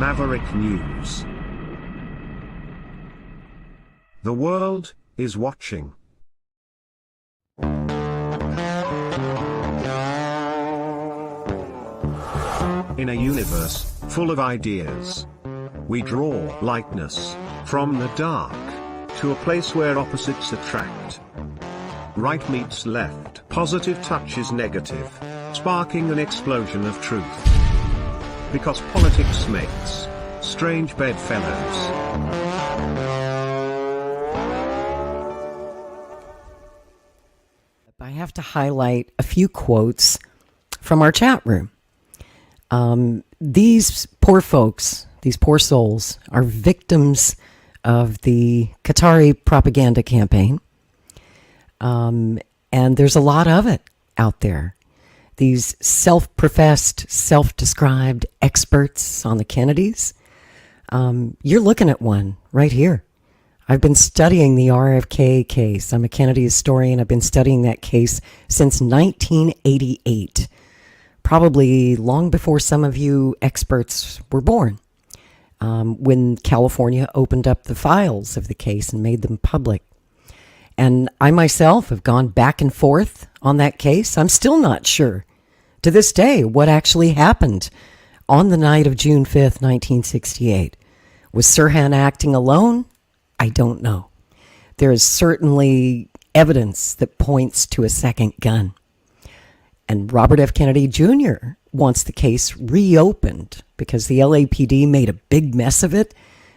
Maverick News. The world is watching. In a universe full of ideas, we draw lightness from the dark to a place where opposites attract. Right meets left, positive touches negative, sparking an explosion of truth. Because politics makes strange bedfellows. I have to highlight a few quotes from our chat room. These poor folks, these poor souls, are victims of the Qatari propaganda campaign. And there's a lot of it out there. These self-professed, self-described experts on the Kennedys. You're looking at one right here. I've been studying the RFK case. I'm a Kennedy historian. I've been studying that case since 1988. Probably long before some of you experts were born, when California opened up the files of the case and made them public. And I myself have gone back and forth on that case. I'm still not sure to this day what actually happened on the night of June 5th, 1968. Was Sirhan acting alone? I don't know. There is certainly evidence that points to a second gun. And Robert F. Kennedy Jr. wants the case reopened because the LAPD made a big mess of it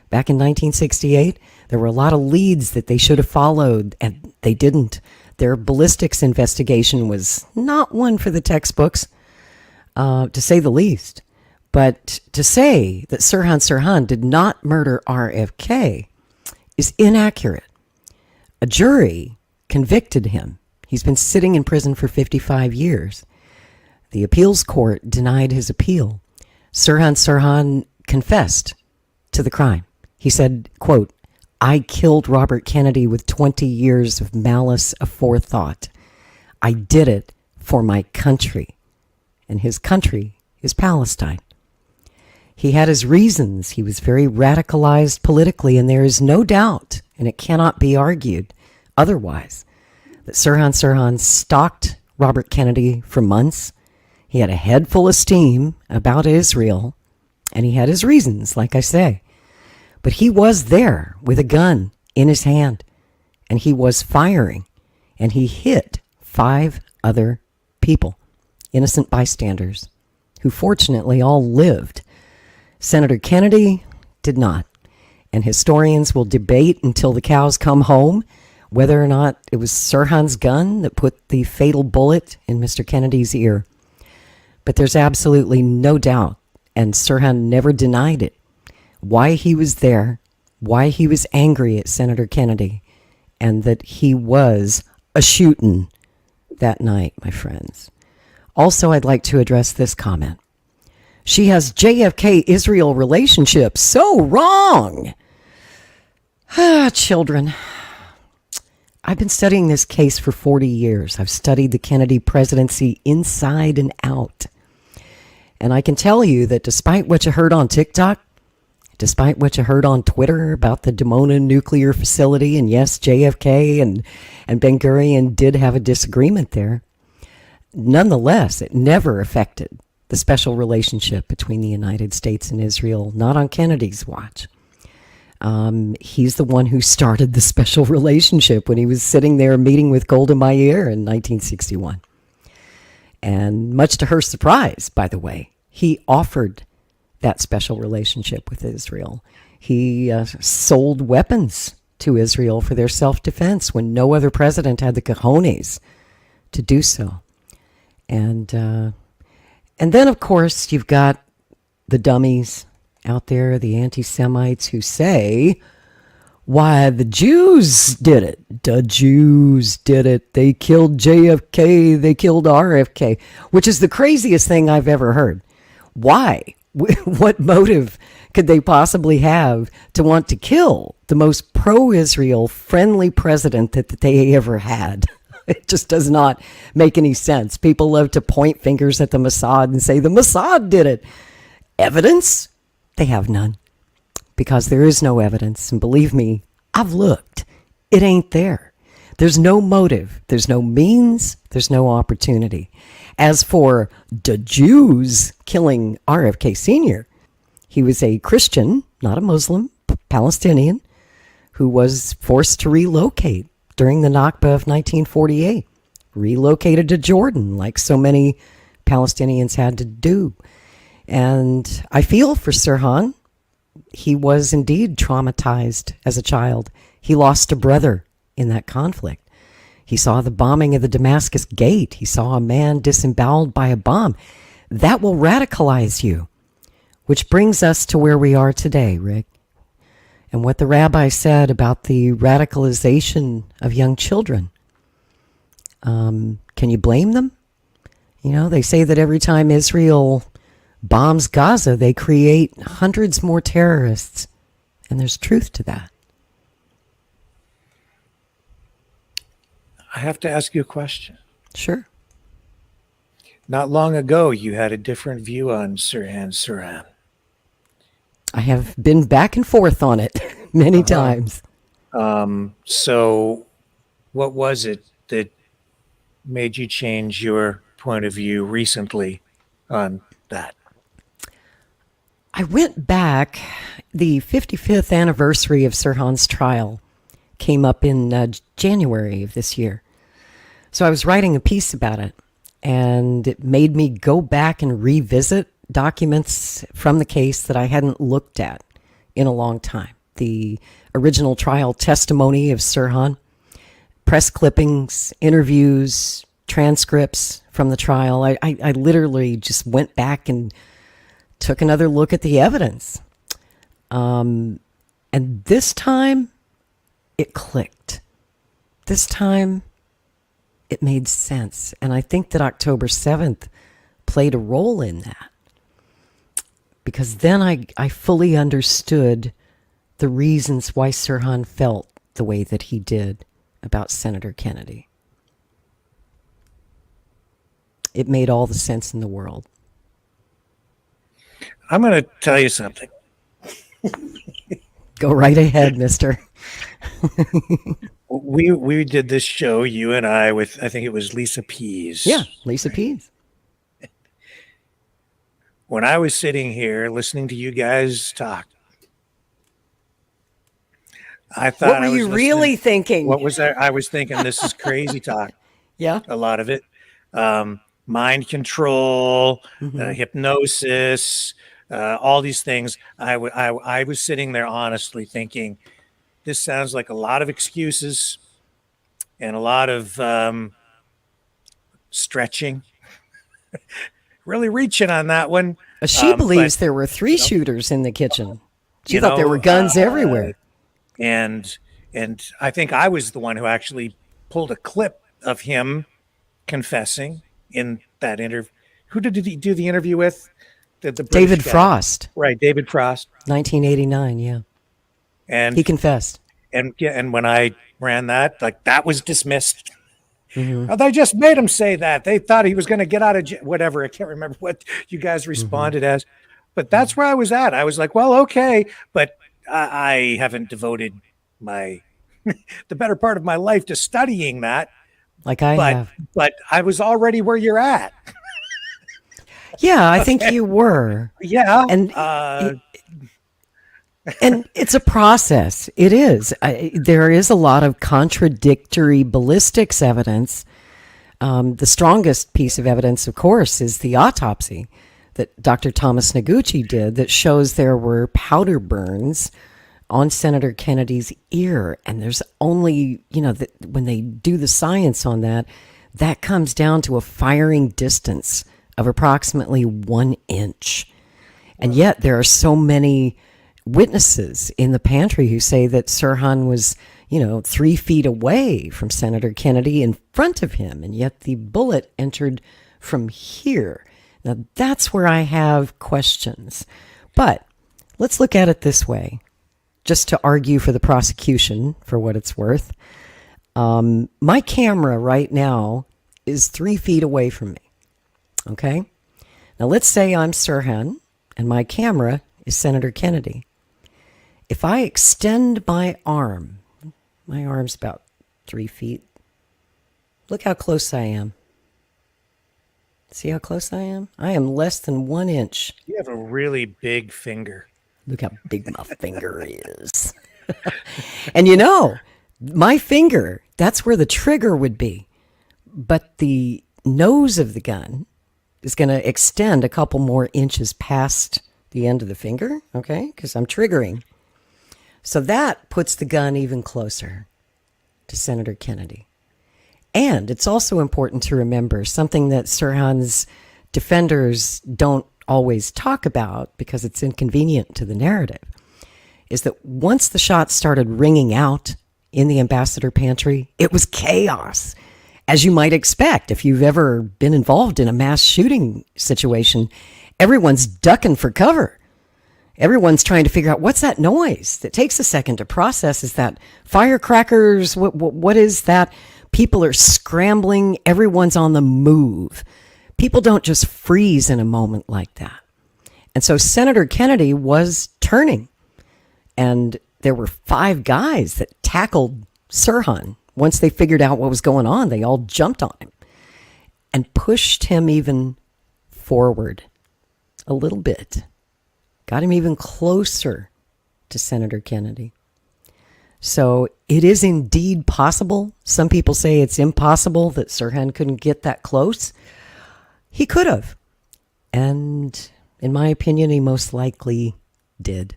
back in 1968. There were a lot of leads that they should have followed, and they didn't. Their ballistics investigation was not one for the textbooks, to say the least. But to say that Sirhan Sirhan did not murder RFK is inaccurate. A jury convicted him. He's been sitting in prison for 55 years. The appeals court denied his appeal. Sirhan Sirhan confessed to the crime. He said, quote, "I killed Robert Kennedy with 20 years of malice aforethought. I did it for my country." And his country is Palestine. He had his reasons. He was very radicalized politically, and there is no doubt, and it cannot be argued otherwise, that Sirhan Sirhan stalked Robert Kennedy for months. He had a head full of steam about Israel, and he had his reasons, like I say. But he was there with a gun in his hand, and he was firing, and he hit 5 other people, innocent bystanders, who fortunately all lived. Senator Kennedy did not, and historians will debate until the cows come home whether or not it was Sirhan's gun that put the fatal bullet in Mr. Kennedy's ear. But there's absolutely no doubt, and Sirhan never denied it, why he was there, why he was angry at Senator Kennedy, and that he was a shootin' that night, my friends. Also, I'd like to address this comment. She has JFK-Israel relationship. So wrong! Children. I've been studying this case for 40 years. I've studied the Kennedy presidency inside and out. And I can tell you that despite what you heard on TikTok, despite what you heard on Twitter about the Dimona nuclear facility, and yes, JFK and Ben-Gurion did have a disagreement there, nonetheless, it never affected the special relationship between the United States and Israel, not on Kennedy's watch. He's the one who started the special relationship when he was sitting there meeting with Golda Meir in 1961. And much to her surprise, by the way, he offered that special relationship with Israel. He sold weapons to Israel for their self-defense when no other president had the cojones to do so. And then, of course, you've got the dummies out there, the anti-Semites who say, why, the Jews did it. The Jews did it. They killed JFK. They killed RFK, which is the craziest thing I've ever heard. Why? What motive could they possibly have to want to kill the most pro-Israel friendly president that they ever had? It just does not make any sense. People love to point fingers at the Mossad and say the Mossad did it. Evidence? They have none, because there is no evidence. And believe me, I've looked. It ain't there. There's no motive. There's no means. There's no opportunity. As for the Jews killing RFK Sr., he was a Christian, not a Muslim, Palestinian, who was forced to relocate during the Nakba of 1948. Relocated to Jordan, like so many Palestinians had to do. And I feel for Sirhan. He was indeed traumatized as a child. He lost a brother in that conflict. He saw the bombing of the Damascus Gate. He saw a man disemboweled by a bomb. That will radicalize you. Which brings us to where we are today, Rick. And what the rabbi said about the radicalization of young children. Can you blame them? You know, they say that every time Israel bombs Gaza, they create hundreds more terrorists. And there's truth to that. I have to ask you a question. Sure. Not long ago, you had a different view on Sirhan Sirhan. I have been back and forth on it many times. So what was it that made you change your point of view recently on that? I went back. The 55th anniversary of Sirhan's trial came up in January of this year. So I was writing a piece about it, and it made me go back and revisit documents from the case that I hadn't looked at in a long time. The original trial testimony of Sirhan, press clippings, interviews, transcripts from the trial. I literally just went back and took another look at the evidence. And this time, it clicked. This time, it made sense. And I think that October 7th played a role in that. Because then I fully understood the reasons why Sirhan felt the way that he did about Senator Kennedy. It made all the sense in the world. I'm going to tell you something. Go right ahead, mister. We did this show, you and I, with, I think it was Lisa Pease. Yeah, Lisa Pease. When I was sitting here listening to you guys talk, I thought, what were you really thinking? What was I was thinking, this is crazy talk. Yeah. A lot of it. Mind control, hypnosis, all these things. I was sitting there honestly thinking, this sounds like a lot of excuses and a lot of stretching. Really reaching on that one. She believes there were 3 shooters in the kitchen. She thought there were guns everywhere. And I think I was the one who actually pulled a clip of him confessing in that interview. Who did he do the interview with? The David Frost. Right, David Frost. 1989, yeah. And he confessed. And when I ran that, like, that was dismissed. They just made him say that. They thought he was going to get out of jail, whatever. I can't remember what you guys responded as. But that's where I was at. I was like, well, okay. But I haven't devoted the better part of my life to studying that. Like I have. But I was already where you're at. Yeah, I think you were. Yeah. And it's a process. It is. There is a lot of contradictory ballistics evidence. The strongest piece of evidence, of course, is the autopsy that Dr. Thomas Noguchi did that shows there were powder burns on Senator Kennedy's ear. And there's only, when they do the science on that, that comes down to a firing distance of approximately 1 inch. And yet there are so many witnesses in the pantry who say that Sirhan was, 3 feet away from Senator Kennedy in front of him, and yet the bullet entered from here. Now, that's where I have questions. But let's look at it this way, just to argue for the prosecution, for what it's worth. My camera right now is 3 feet away from me. Okay? Now, let's say I'm Sirhan, and my camera is Senator Kennedy. If I extend my arm's about 3 feet. Look how close I am. See how close I am? I am less than 1 inch. You have a really big finger. Look how big my finger is. And my finger, that's where the trigger would be. But the nose of the gun is going to extend a couple more inches past the end of the finger, okay? Because I'm triggering. So that puts the gun even closer to Senator Kennedy. And it's also important to remember something that Sirhan's defenders don't always talk about because it's inconvenient to the narrative, is that once the shots started ringing out in the ambassador pantry, it was chaos. As you might expect, if you've ever been involved in a mass shooting situation, everyone's ducking for cover. Everyone's trying to figure out what's that noise. It takes a second to process. Is that firecrackers? What is that? People are scrambling. Everyone's on the move. People don't just freeze in a moment like that. And so Senator Kennedy was turning. And there were 5 guys that tackled Sirhan. Once they figured out what was going on, they all jumped on him and pushed him even forward a little bit. Got him even closer to Senator Kennedy. So it is indeed possible. Some people say it's impossible that Sirhan couldn't get that close. He could have. And in my opinion, he most likely did.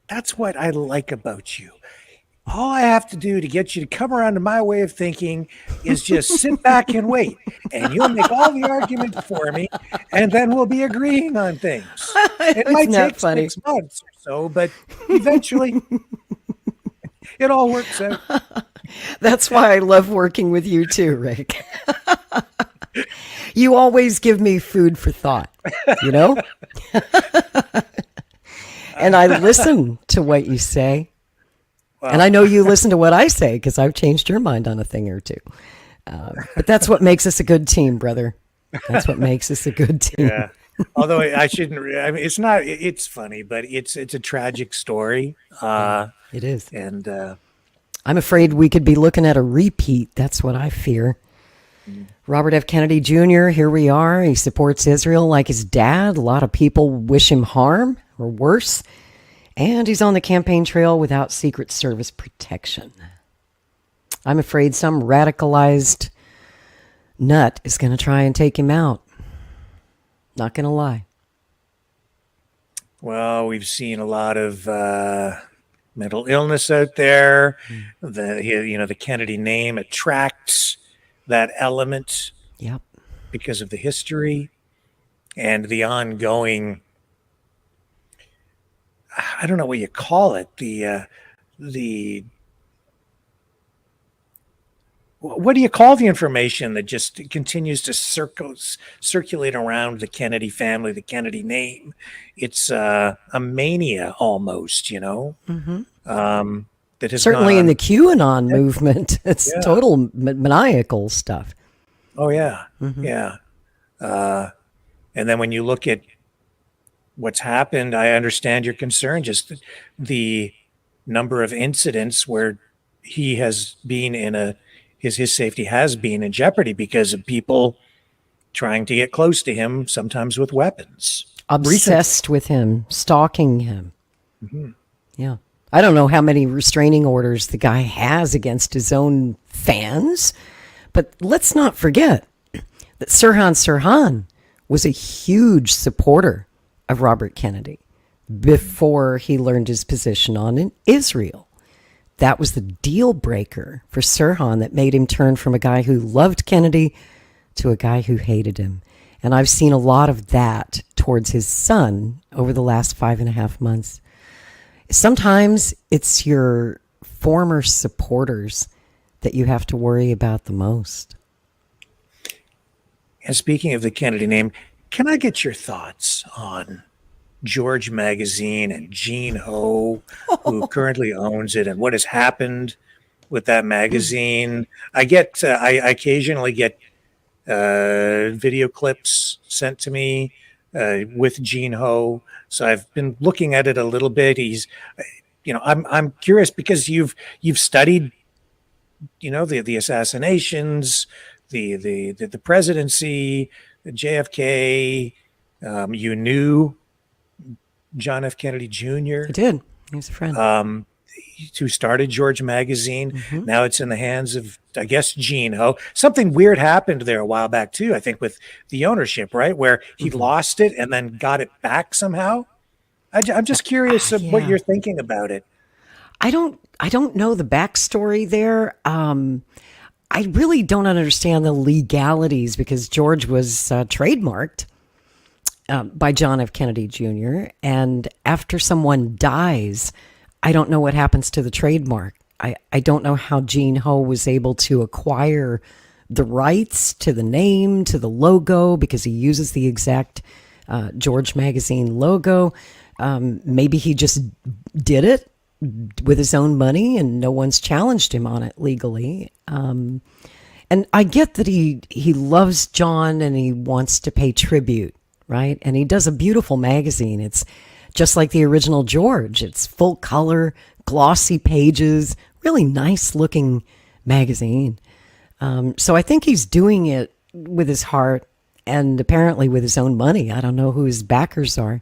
That's what I like about you. All I have to do to get you to come around to my way of thinking is just sit back and wait. And you'll make all the arguments for me, and then we'll be agreeing on things. It might take 6 months or so, but eventually it all works out. That's why I love working with you too, Rick. You always give me food for thought, And I listen to what you say. Wow. And I know you listen to what I say because I've changed your mind on a thing or two. But that's what makes us a good team, brother. That's what makes us a good team. Yeah. Although I shouldn't, I mean, it's not, it's funny, but it's a tragic story. It is. And I'm afraid we could be looking at a repeat. That's what I fear. Robert F. Kennedy Jr., here we are. He supports Israel like his dad. A lot of people wish him harm or worse. And he's on the campaign trail without Secret Service protection. I'm afraid some radicalized nut is going to try and take him out. Not going to lie. Well, we've seen a lot of mental illness out there. The Kennedy name attracts that element. Yep. Because of the history and the ongoing, I don't know what you call it, what do you call the information that just continues to circulate around the Kennedy family, the Kennedy name? It's a mania almost, Mm-hmm. That has certainly in the QAnon movement. It's total maniacal stuff. Oh, yeah. Mm-hmm. Yeah. And then when you look at what's happened, I understand your concern, just the number of incidents where he has been his safety has been in jeopardy because of people trying to get close to him, sometimes with weapons. Obsessed with him, stalking him. Mm-hmm. Yeah. I don't know how many restraining orders the guy has against his own fans, but let's not forget that Sirhan Sirhan was a huge supporter of Robert Kennedy before he learned his position on Israel. That was the deal breaker for Sirhan that made him turn from a guy who loved Kennedy to a guy who hated him. And I've seen a lot of that towards his son over the last 5.5 months. Sometimes it's your former supporters that you have to worry about the most. And speaking of the Kennedy name, can I get your thoughts on George Magazine and Gene Ho, who currently owns it, and what has happened with that magazine? I occasionally get video clips sent to me with Gene Ho. So I've been looking at it a little bit. He's, I'm curious because you've studied, the assassinations, the presidency, the JFK. You knew John F. Kennedy Jr. I did. He was a friend. Who started George Magazine. Now it's in the hands of, I guess, Gene Ho. Something weird happened there a while back too, I think, with the ownership, right? Where he lost it and then got it back somehow. I'm just curious of what you're thinking about it. I don't know the backstory there. I really don't understand the legalities because George was trademarked by John F. Kennedy Jr. And after someone dies, I don't know what happens to the trademark. I don't know how Gene Ho was able to acquire the rights to the name, to the logo, because he uses the exact George Magazine logo. Maybe he just did it with his own money and no one's challenged him on it legally. And I get that he loves John and he wants to pay tribute, right? And he does a beautiful magazine. It's just like the original George. It's full color, glossy pages, really nice looking magazine. So I think he's doing it with his heart and apparently with his own money. I don't know who his backers are.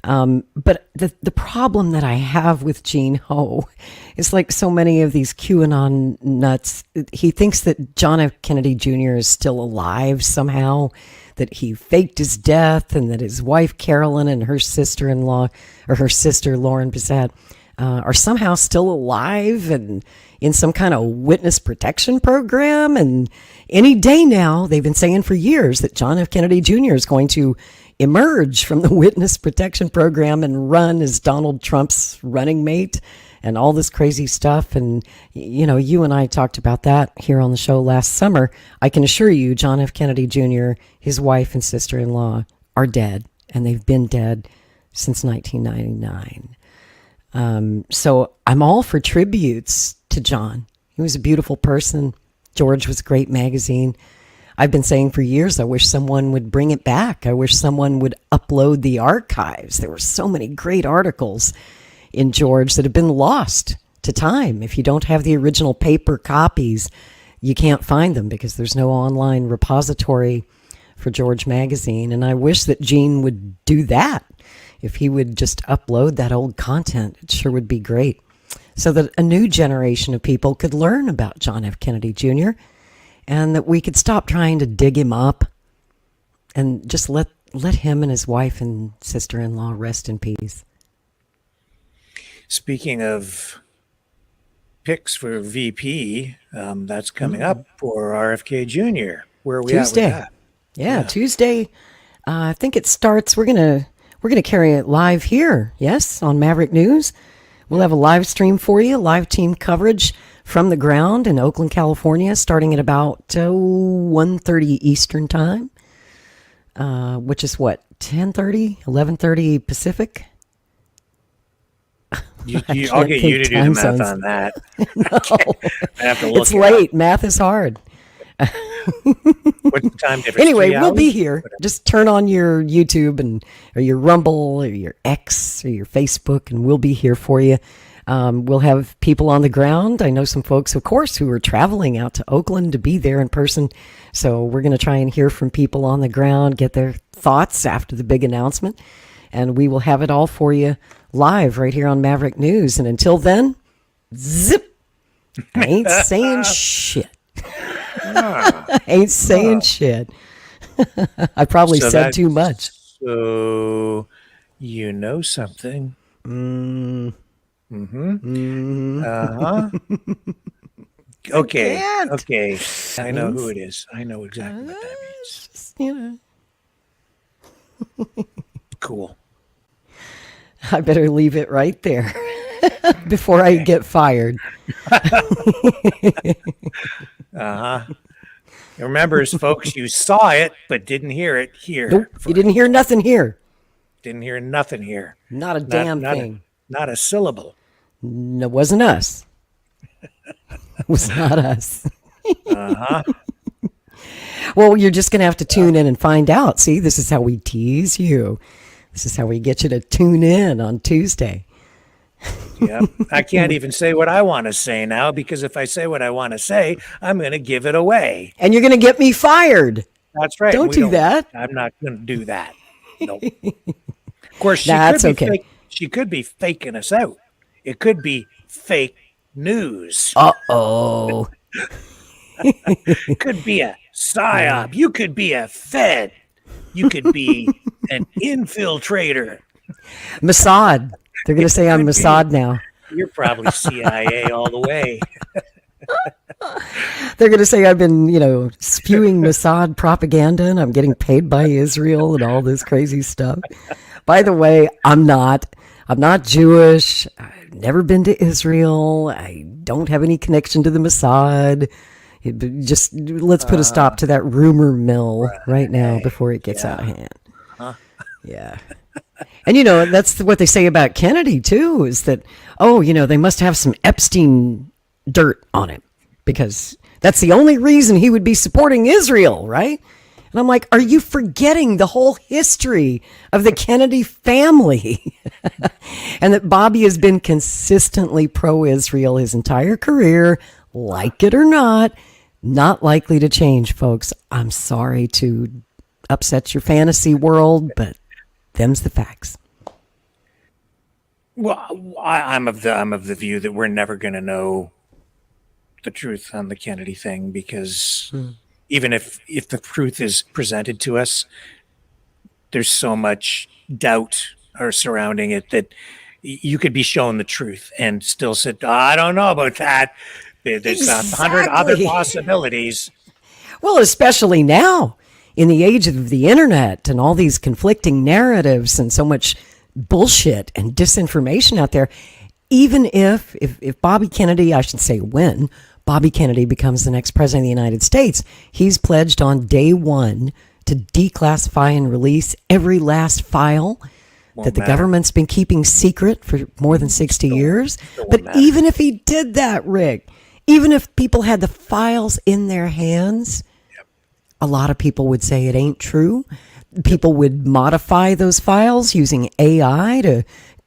But the problem that I have with Gene Ho is like so many of these QAnon nuts, he thinks that John F. Kennedy Jr. is still alive somehow, that he faked his death and that his wife Carolyn and her sister-in-law, or her sister Lauren Bissett, are somehow still alive and in some kind of witness protection program. And any day now, they've been saying for years that John F. Kennedy Jr. is going to emerge from the witness protection program and run as Donald Trump's running mate and all this crazy stuff. And, you and I talked about that here on the show last summer. I can assure you, John F. Kennedy Jr., his wife and sister-in-law are dead, and they've been dead since 1999. So I'm all for tributes to John. He was a beautiful person. George was a great magazine. I've been saying for years, I wish someone would bring it back. I wish someone would upload the archives. There were so many great articles in George that have been lost to time. If you don't have the original paper copies, you can't find them because there's no online repository for George Magazine. And I wish that Gene would do that. If he would just upload that old content, it sure would be great. So that a new generation of people could learn about John F. Kennedy Jr., and that we could stop trying to dig him up and just let him and his wife and sister-in-law rest in peace. Speaking of picks for VP, that's coming up for RFK Jr. Where are we Tuesday. At with that? Yeah, Tuesday. I think it starts. We're gonna carry it live here. Yes, on Maverick News. We'll have a live stream for you, live team coverage from the ground in Oakland, California, starting at about 1:30 Eastern time, which is what, 10:30, 11:30 Pacific? I'll get you to do the math on that. No. I have to look. It's late. Math is hard. What's the time difference? Anyway, we'll be here. Just turn on your YouTube or your Rumble or your X or your Facebook, and we'll be here for you. We'll have people on the ground. I know some folks, of course, who are traveling out to Oakland to be there in person. So we're going to try and hear from people on the ground, get their thoughts after the big announcement. And we will have it all for you live right here on Maverick News. And until then, zip. I ain't saying shit. I ain't saying shit. I probably said too much. So, you know something. Okay. Okay. I know who it is. I know exactly what that means. Cool. I better leave it right there before I get fired. Remember, folks, you saw it, but didn't hear it here. Nope, you didn't hear nothing here. Didn't hear nothing here. Not a damn thing. Not a syllable. No, it wasn't us. It was not us. Well, you're just going to have to tune in and find out. See, this is how we tease you. This is how we get you to tune in on Tuesday. Yeah, I can't even say what I want to say now, because if I say what I want to say, I'm going to give it away. And you're going to get me fired. That's right. Don't do that. I'm not going to do that. Nope. Of course, she could be faking us out. It could be fake news. Uh-oh. It could be a psyop. You could be a Fed. You could be an infiltrator. Mossad. They're going to say I'm Mossad now. You're probably CIA all the way. They're going to say I've been, spewing Mossad propaganda and I'm getting paid by Israel and all this crazy stuff. By the way, I'm not Jewish. I've never been to Israel. I don't have any connection to the Mossad. Just let's put a stop to that rumor mill right now before it gets out of hand. Yeah. And, that's what they say about Kennedy, too, is that, they must have some Epstein dirt on him because that's the only reason he would be supporting Israel, right? And I'm like, are you forgetting the whole history of the Kennedy family? And that Bobby has been consistently pro-Israel his entire career, like it or not likely to change, folks. I'm sorry to upset your fantasy world, but them's the facts. Well, I'm of the view that we're never going to know the truth on the Kennedy thing, because even if the truth is presented to us, there's so much doubt surrounding it that you could be shown the truth and still say, I don't know about that. There's 100 other possibilities. Well, especially now in the age of the internet and all these conflicting narratives and so much bullshit and disinformation out there. Even if Bobby Kennedy, I should say when Bobby Kennedy becomes the next president of the United States, he's pledged on day one to declassify and release every last file that the government's been keeping secret for more than 60 years. But even if he did that, Rick, even if people had the files in their hands, a lot of people would say it ain't true. People would modify those files using AI to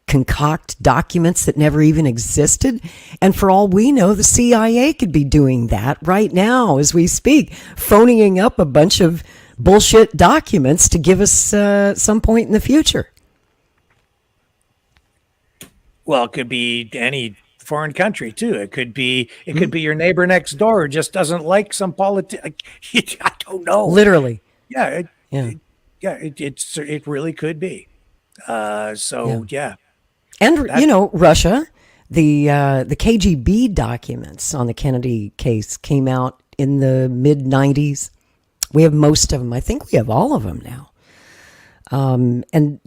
concoct documents that never even existed. And for all we know, the CIA could be doing that right now as we speak, phoning up a bunch of bullshit documents to give us some point in the future. Well, it could be any foreign country too. It could be your neighbor next door who just doesn't like some I don't know. Literally. Yeah. It really could be. Yeah. And Russia, the KGB documents on the Kennedy case came out in the mid 90s. We have most of them. I think we have all of them now. And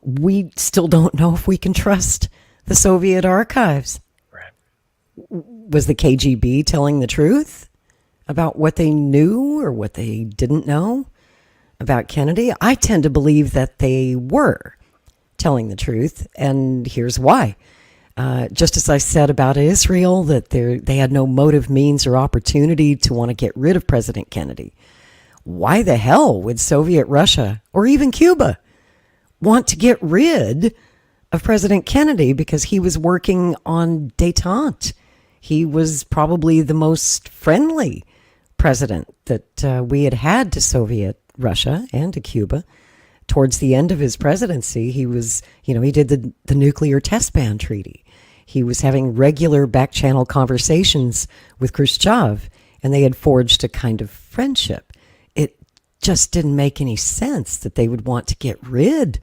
we still don't know if we can trust the Soviet archives. Right. Was the KGB telling the truth about what they knew or what they didn't know about Kennedy? I tend to believe that they were telling the truth, and here's why. Just as I said about Israel, that they had no motive, means, or opportunity to want to get rid of President Kennedy. Why the hell would Soviet Russia, or even Cuba, want to get rid of President Kennedy? Because he was working on détente. He was probably the most friendly president that we had had to Soviet Russia and to Cuba. Towards the end of his presidency, he was, he did the nuclear test ban treaty. He was having regular back-channel conversations with Khrushchev, and they had forged a kind of friendship. It just didn't make any sense that they would want to get rid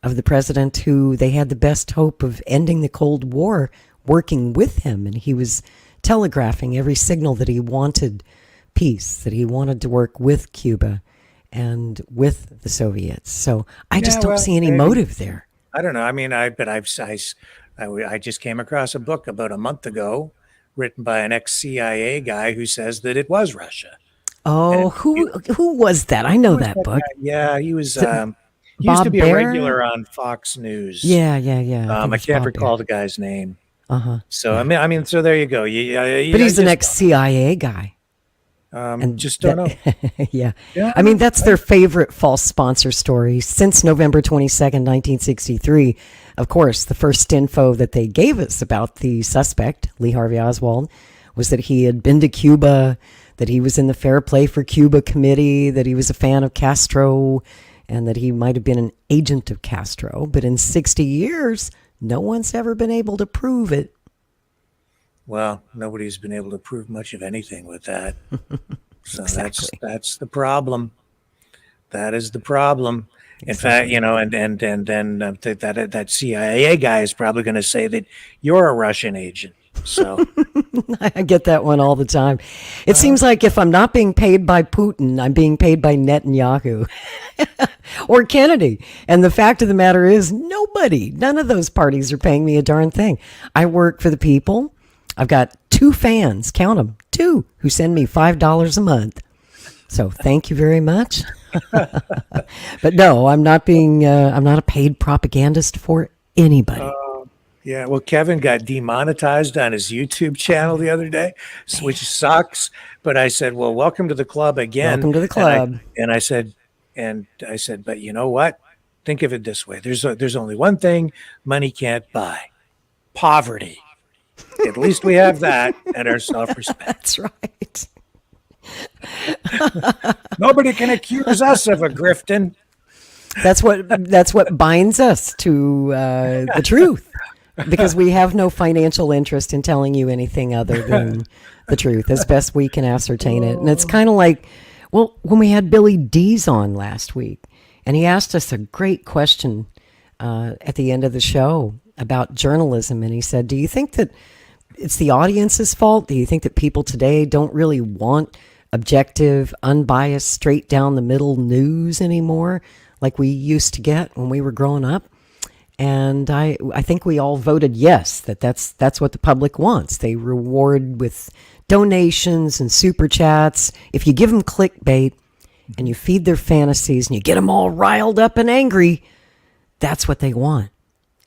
of the president who they had the best hope of ending the Cold War working with him. And he was telegraphing every signal that he wanted peace, that he wanted to work with Cuba and with the Soviets. So I just don't see any motive there. I don't know. I mean, I just came across a book about a month ago written by an ex-CIA guy who says that it was Russia. Oh, who was that? I know that book. Yeah, he was... he used to be a regular on Fox News. Yeah. I can't recall the guy's name. So I mean, so there you go. But he's an ex-CIA guy. And Just don't know. Yeah. Yeah, I mean, that's their favorite false sponsor story since November 22nd, 1963. Of course, the first info that they gave us about the suspect, Lee Harvey Oswald, was that he had been to Cuba, that he was in the Fair Play for Cuba committee, that he was a fan of Castro, and that he might have been an agent of Castro. But in 60 years, no one's ever been able to prove it. Well, nobody's been able to prove much of anything with that. So Exactly. that's the problem. That is the problem. In fact, and then that CIA guy is probably going to say that you're a Russian agent. So I get that one all the time. It seems like if I'm not being paid by Putin, I'm being paid by Netanyahu or Kennedy. And the fact of the matter is, none of those parties are paying me a darn thing. I work for the people. I've got 2 fans, count them, 2, who send me $5 a month. So thank you very much. But no, I'm not a paid propagandist for anybody. yeah, well, Kevin got demonetized on his YouTube channel the other day, which sucks. But I said, well, welcome to the club again. Welcome to the club. And I said, but you know what? Think of it this way: there's only one thing money can't buy: poverty. At least we have that and our self-respect. That's right. Nobody can accuse us of a grifting. That's what binds us to the truth, because we have no financial interest in telling you anything other than the truth as best we can ascertain it. And it's kind of like, well, when we had Billy Dees on last week, and he asked us a great question at the end of the show about journalism, and he said, do you think that it's the audience's fault? Do you think that people today don't really want objective, unbiased, straight down the middle news anymore like we used to get when we were growing up? And I think we all voted yes, that's what the public wants. They reward with donations and super chats. If you give them clickbait and you feed their fantasies and you get them all riled up and angry, that's what they want.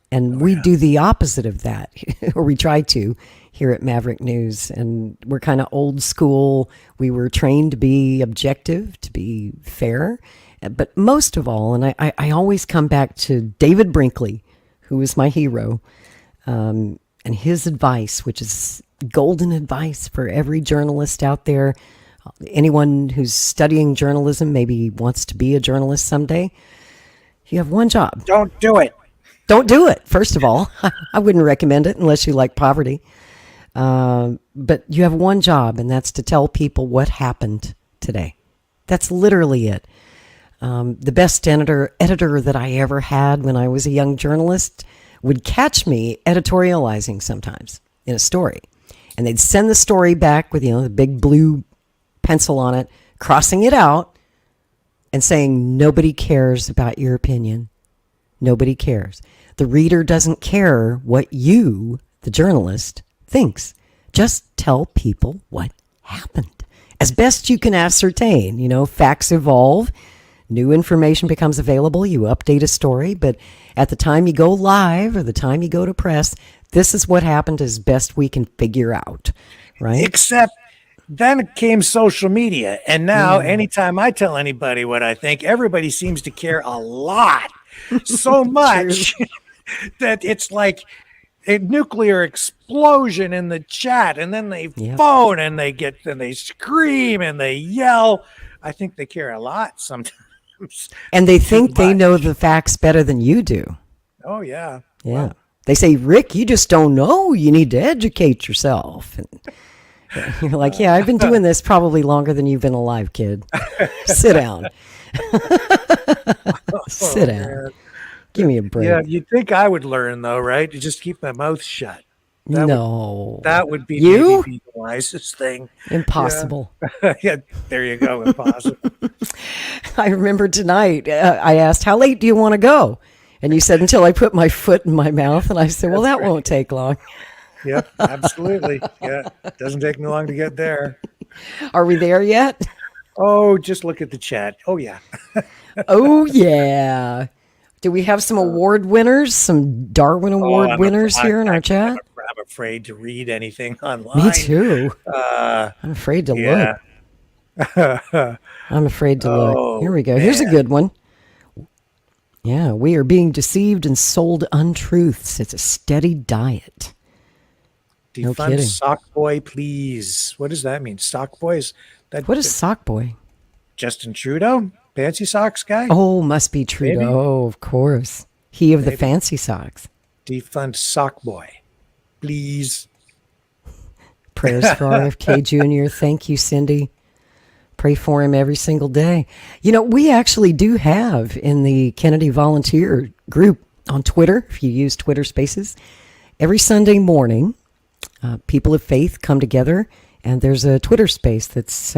And we do the opposite of that, or we try to here at Maverick News. And we're kind of old school. We were trained to be objective, to be fair. But most of all, and I always come back to David Brinkley, who was my hero, and his advice, which is golden advice for every journalist out there. Anyone who's studying journalism, maybe wants to be a journalist someday. You have one job. Don't do it. Don't do it, first of all. I wouldn't recommend it unless you like poverty. But you have one job, and that's to tell people what happened today. That's literally it. The best editor that I ever had when I was a young journalist would catch me editorializing sometimes in a story. And they'd send the story back with, the big blue pencil on it, crossing it out and saying, nobody cares about your opinion. Nobody cares. The reader doesn't care what you, the journalist, thinks. Just tell people what happened. As best you can ascertain. Facts evolve. New information becomes available. You update a story. But at the time you go live or the time you go to press, this is what happened as best we can figure out. Right? Except then came social media. And now anytime I tell anybody what I think, everybody seems to care a lot. So much that it's like a nuclear explosion in the chat, and then they phone and they scream and they yell. I think they care a lot sometimes. And they think they know the facts better than you do. Oh, yeah. Yeah. Well, they say, Rick, you just don't know. You need to educate yourself. And you're like, yeah, I've been doing this probably longer than you've been alive, kid. Sit down. Sit down. man. Give me a break. Yeah, you'd think I would learn, though, right? To just keep my mouth shut. That would be maybe the wisest thing. Impossible. Yeah, there you go. Impossible. I remember tonight, I asked, how late do you want to go? And you said, until I put my foot in my mouth. And I said, well, that won't take long. Yep, absolutely. Yeah, doesn't take me long to get there. Are we there yet? Oh, just look at the chat. Oh, yeah. Oh, yeah. Do we have some award winners, some Darwin Award winners here in our chat? I'm afraid to read anything online. Me too. I'm afraid to look. I'm afraid to look. Here we go. Here's a man. good one. Yeah, we are being deceived and sold untruths. It's a steady diet. No Defund kidding. sock boy, please. What does that mean? Sock boys? What is sock boy? Justin Trudeau? Fancy socks guy? Oh, must be Trudeau, Maybe. of course. He of the Maybe. fancy socks. Defund sock boy, please. Prayers for RFK Jr. Thank you, Cindy. Pray for him every single day. You know, we actually do have in the Kennedy Volunteer group on Twitter, if you use Twitter Spaces, every Sunday morning, people of faith come together, and there's a Twitter space that's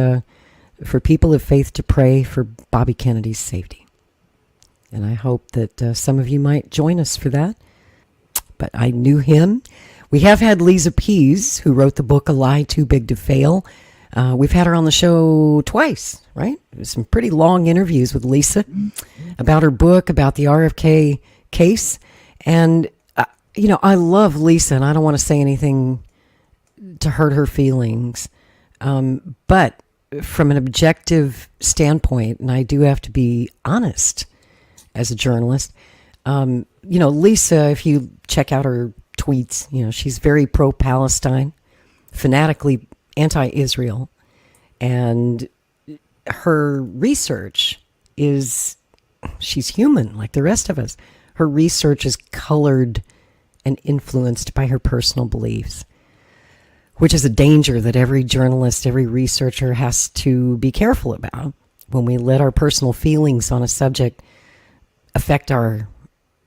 for people of faith to pray for Bobby Kennedy's safety. And I hope that some of you might join us for that. But I knew him. We have had Lisa Pease, who wrote the book A Lie Too Big to Fail. We've had her on the show twice, right? Some pretty long interviews with Lisa about her book, about the RFK case. And, I love Lisa, and I don't want to say anything to hurt her feelings. But from an objective standpoint, and I do have to be honest as a journalist, Lisa, if you check out her tweets, she's very pro-Palestine, fanatically anti-Israel, and her research she's human like the rest of us. Her research is colored and influenced by her personal beliefs, which is a danger that every journalist, every researcher has to be careful about when we let our personal feelings on a subject affect our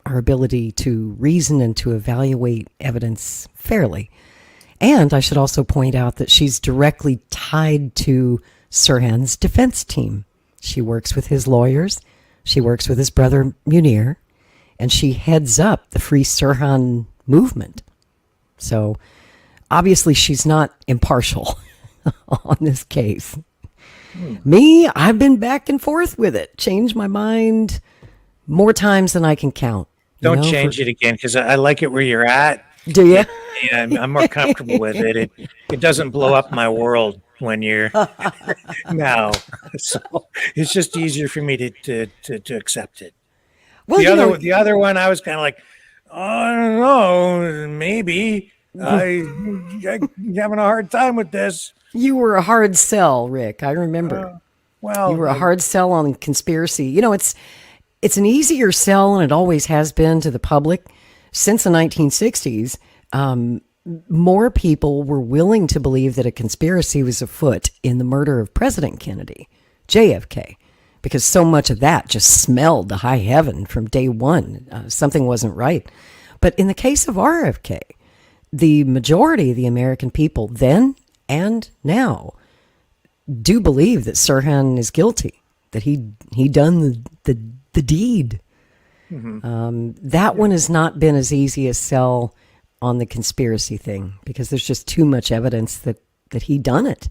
ability to reason and to evaluate evidence fairly. And I should also point out that she's directly tied to Sirhan's defense team. She works with his lawyers. She works with his brother Munir, and she heads up the Free Sirhan movement. So obviously she's not impartial on this case. Me, I've been back and forth with it. Changed my mind more times than I can count. Don't change it again, because I like it where you're at. Do you? Yeah, I'm more comfortable with it. It doesn't blow up my world when you're no. So it's just easier for me to accept it. Well, the other one, I was kind of like, oh, I don't know, maybe I'm having a hard time with this. You were a hard sell, Rick. I remember. You were a hard sell on conspiracy. It's an easier sell, and it always has been to the public. Since the 1960s, more people were willing to believe that a conspiracy was afoot in the murder of President Kennedy, JFK, because so much of that just smelled to high heaven from day one. Something wasn't right. But in the case of RFK, the majority of the American people then and now do believe that Sirhan is guilty, that he done the deed. That one has not been as easy a sell on the conspiracy thing, because there's just too much evidence that he done it.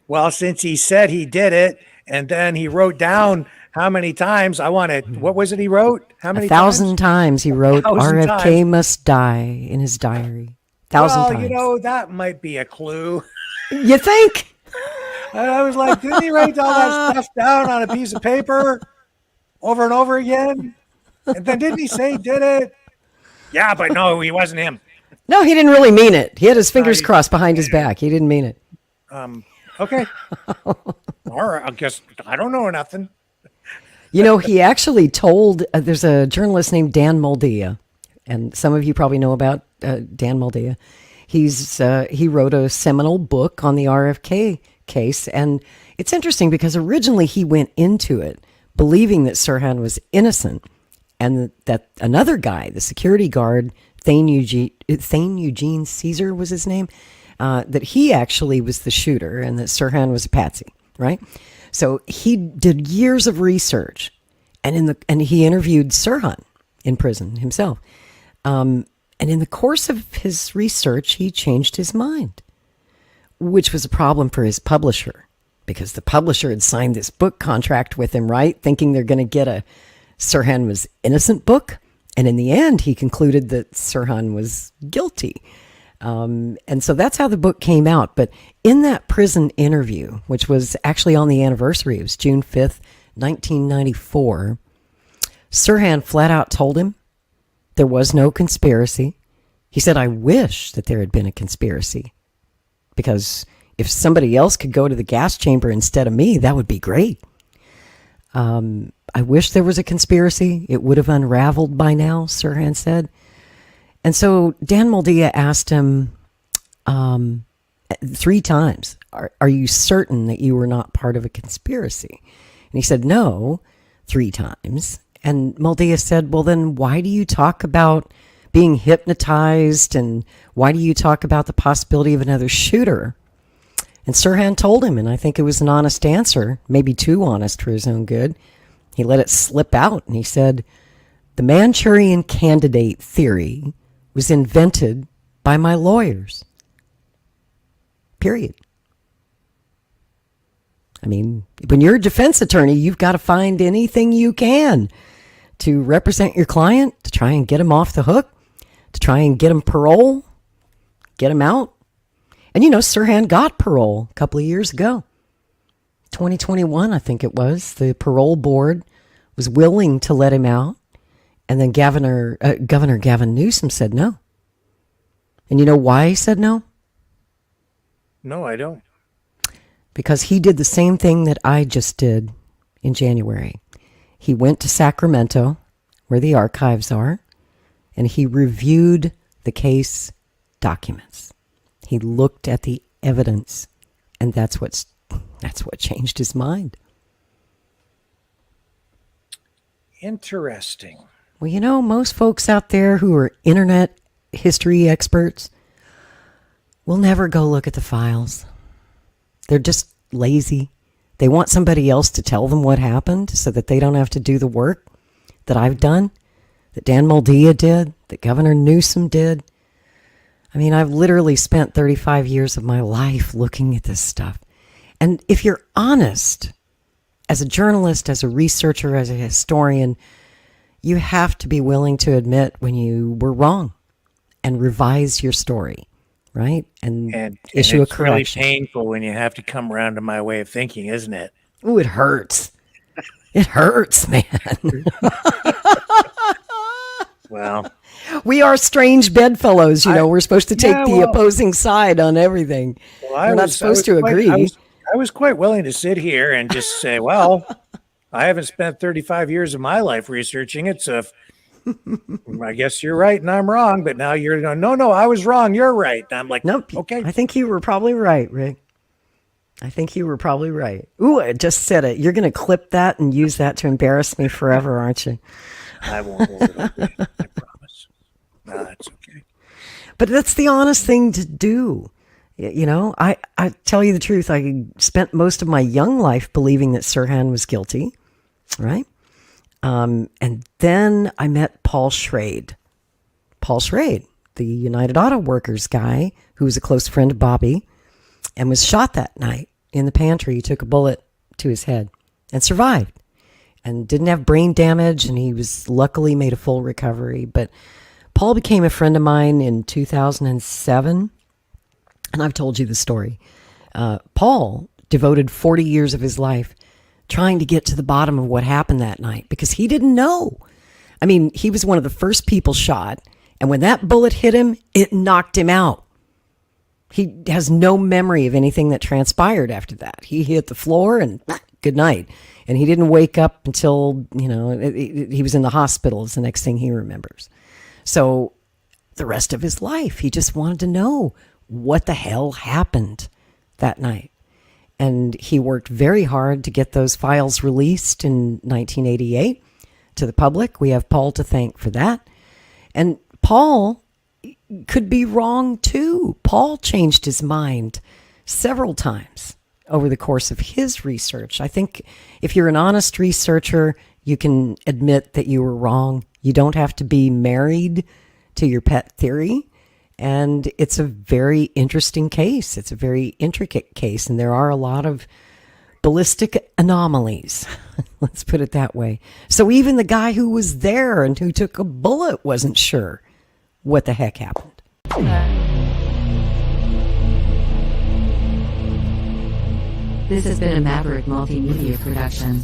Well, since he said he did it, and then he wrote down how many times what was it he wrote? How many 1,000 times he wrote 1,000 RFK times. must die in his diary. 1,000 times. That might be a clue. You think? And I was like, didn't he write all that stuff down on a piece of paper over and over again? And then didn't he say he did it? Yeah, but no, he wasn't him. No, he didn't really mean it. He had his fingers crossed behind his back. He didn't mean it. Okay. All right. I guess I don't know nothing. He actually told, there's a journalist named Dan Moldea, and some of you probably know about Dan Moldea. He wrote a seminal book on the RFK case, and it's interesting because originally he went into it believing that Sirhan was innocent, and that another guy, the security guard, Thane Eugene Caesar was his name, that he actually was the shooter and that Sirhan was a patsy, right? So he did years of research, and he interviewed Sirhan in prison himself. And in the course of his research, he changed his mind, which was a problem for his publisher, because the publisher had signed this book contract with him, right? Thinking they're going to get a Sirhan was innocent book. And in the end, he concluded that Sirhan was guilty. And so that's how the book came out. But in that prison interview, which was actually on the anniversary, it was June 5th, 1994, Sirhan flat out told him there was no conspiracy. He said, I wish that there had been a conspiracy, because if somebody else could go to the gas chamber instead of me, that would be great. I wish there was a conspiracy. It would have unraveled by now, Sirhan said. And so Dan Moldia asked him 3 times, are you certain that you were not part of a conspiracy? And he said no 3 times. And Moldia said, well, then why do you talk about being hypnotized, and why do you talk about the possibility of another shooter? And Sirhan told him, and I think it was an honest answer, maybe too honest for his own good. He let it slip out, and he said, the Manchurian candidate theory was invented by my lawyers. Period. I mean, when you're a defense attorney, you've got to find anything you can to represent your client, to try and get him off the hook, to try and get him parole, get him out. And Sirhan got parole a couple of years ago. 2021, I think it was. The parole board was willing to let him out. And then Governor Gavin Newsom said no. And you know why he said no? No, I don't. Because he did the same thing that I just did in January. He went to Sacramento, where the archives are, and he reviewed the case documents. He looked at the evidence, and that's what changed his mind. Interesting. Well, most folks out there who are internet history experts will never go look at the files. They're just lazy. They want somebody else to tell them what happened so that they don't have to do the work that I've done, that Dan Moldia did, that Governor Newsom did. I mean, I've literally spent 35 years of my life looking at this stuff. And if you're honest, as a journalist, as a researcher, as a historian, you have to be willing to admit when you were wrong and revise your story, right? And issue a correction. It's really painful when you have to come around to my way of thinking, isn't it? Ooh, it hurts. It hurts, man. Well, we are strange bedfellows, we're supposed to take the opposing side on everything. We're not supposed to agree. I was quite willing to sit here and just say, well, I haven't spent 35 years of my life researching it, so I guess you're right and I'm wrong, but now you're going, no, I was wrong, you're right. And I'm like, nope, okay. I think you were probably right, Rick. I think you were probably right. Ooh, I just said it. You're going to clip that and use that to embarrass me forever, aren't you? I won't hold it up. I promise. No, that's okay. But that's the honest thing to do. I tell you the truth. I spent most of my young life believing that Sirhan was guilty, right? And then I met Paul Schrade. Paul Schrade, the United Auto Workers guy who was a close friend of Bobby and was shot that night in the pantry. He took a bullet to his head and survived and didn't have brain damage, and he was luckily made a full recovery. But Paul became a friend of mine in 2007, and I've told you the story. Paul devoted 40 years of his life trying to get to the bottom of what happened that night because he didn't know. I mean, he was one of the first people shot, and when that bullet hit him, it knocked him out. He has no memory of anything that transpired after that. He hit the floor and good night. And he didn't wake up until, he was in the hospital is the next thing he remembers. So the rest of his life, he just wanted to know what the hell happened that night. And he worked very hard to get those files released in 1988 to the public. We have Paul to thank for that. And Paul could be wrong too. Paul changed his mind several times over the course of his research. I think if you're an honest researcher, you can admit that you were wrong. You don't have to be married to your pet theory. And it's a very interesting case. It's a very intricate case. And there are a lot of ballistic anomalies. Let's put it that way. So even the guy who was there and who took a bullet wasn't sure what the heck happened. This has been a Maverick Multimedia production.